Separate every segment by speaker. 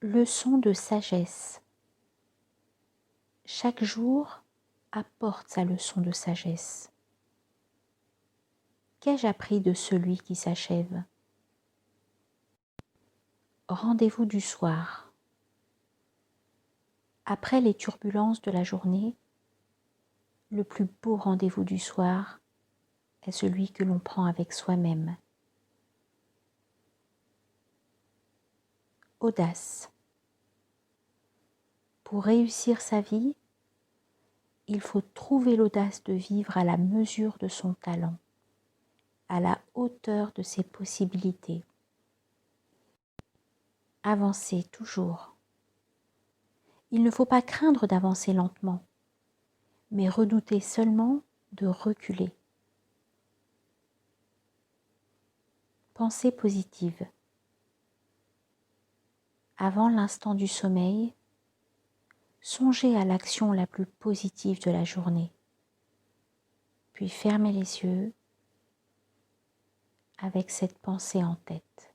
Speaker 1: Leçon de sagesse. Chaque jour apporte sa leçon de sagesse. Qu'ai-je appris de celui qui s'achève? Rendez-vous du soir. Après les turbulences de la journée, le plus beau rendez-vous du soir est celui que l'on prend avec soi-même. Audace. Pour réussir sa vie, il faut trouver l'audace de vivre à la mesure de son talent, à la hauteur de ses possibilités. Avancer toujours. Il ne faut pas craindre d'avancer lentement, mais redouter seulement de reculer. Pensée positive. Avant l'instant du sommeil, songez à l'action la plus positive de la journée, puis fermez les yeux avec cette pensée en tête.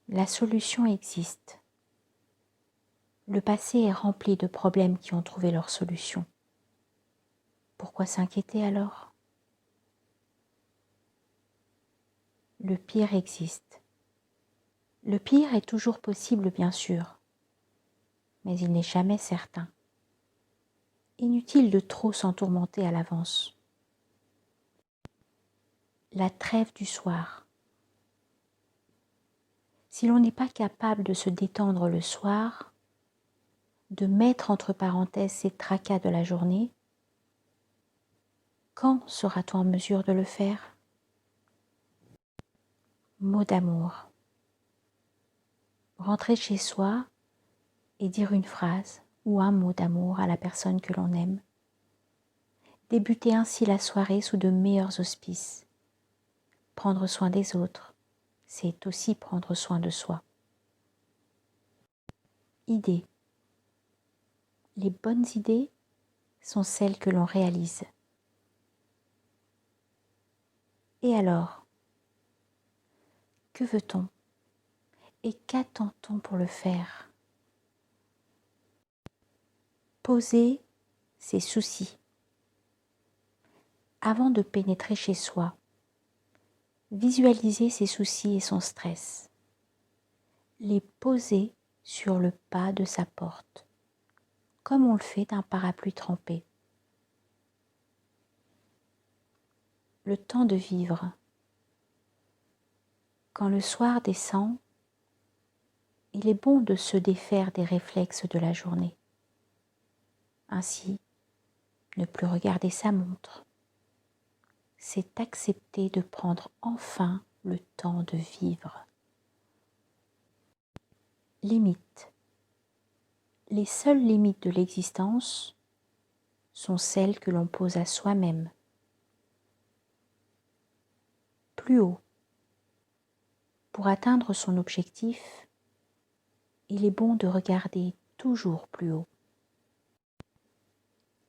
Speaker 1: La solution existe. Le passé est rempli de problèmes qui ont trouvé leur solution. Pourquoi s'inquiéter alors? Le pire existe. Le pire est toujours possible, bien sûr, mais il n'est jamais certain. Inutile de trop s'en tourmenter à l'avance. La trêve du soir. Si l'on n'est pas capable de se détendre le soir, de mettre entre parenthèses ces tracas de la journée, quand sera-t-on en mesure de le faire? Mot d'amour. Rentrer chez soi et dire une phrase ou un mot d'amour à la personne que l'on aime. Débuter ainsi la soirée sous de meilleurs auspices. Prendre soin des autres, c'est aussi prendre soin de soi. Idées. Les bonnes idées sont celles que l'on réalise. Et alors, que veut-on et qu'attend-on pour le faire? Poser ses soucis. Avant de pénétrer chez soi, visualiser ses soucis et son stress. Les poser sur le pas de sa porte, comme on le fait d'un parapluie trempé. Le temps de vivre. Quand le soir descend, il est bon de se défaire des réflexes de la journée. Ainsi, ne plus regarder sa montre, c'est accepter de prendre enfin le temps de vivre. Limites. Les seules limites de l'existence sont celles que l'on pose à soi-même. Plus haut. Pour atteindre son objectif, il est bon de regarder toujours plus haut.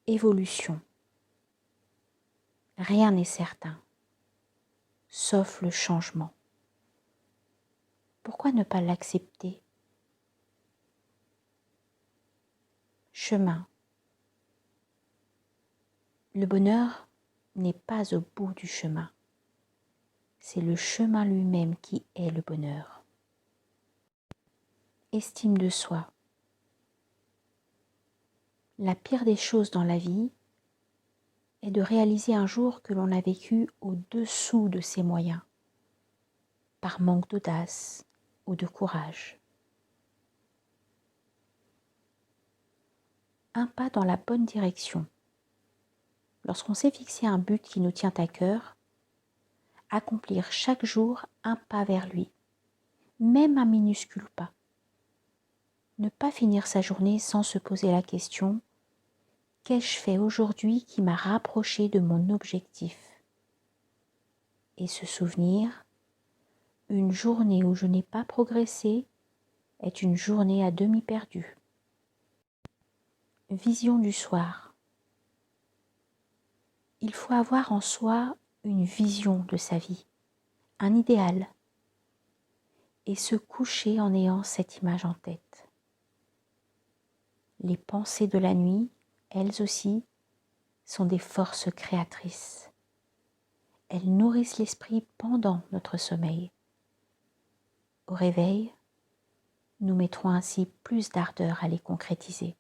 Speaker 1: Évolution. Rien n'est certain, sauf le changement. Pourquoi ne pas l'accepter? Chemin. Le bonheur n'est pas au bout du chemin. C'est le chemin lui-même qui est le bonheur. Estime de soi. La pire des choses dans la vie est de réaliser un jour que l'on a vécu au-dessous de ses moyens, par manque d'audace ou de courage. Un pas dans la bonne direction. Lorsqu'on s'est fixé un but qui nous tient à cœur, accomplir chaque jour un pas vers lui, même un minuscule pas. Ne pas finir sa journée sans se poser la question: qu'ai-je fait aujourd'hui qui m'a rapproché de mon objectif? Et se souvenir, une journée où je n'ai pas progressé est une journée à demi perdue. Vision du soir. Il faut avoir en soi une vision de sa vie, un idéal. et se coucher en ayant cette image en tête. Les pensées de la nuit, elles aussi, sont des forces créatrices. Elles nourrissent l'esprit pendant notre sommeil. Au réveil, nous mettrons ainsi plus d'ardeur à les concrétiser.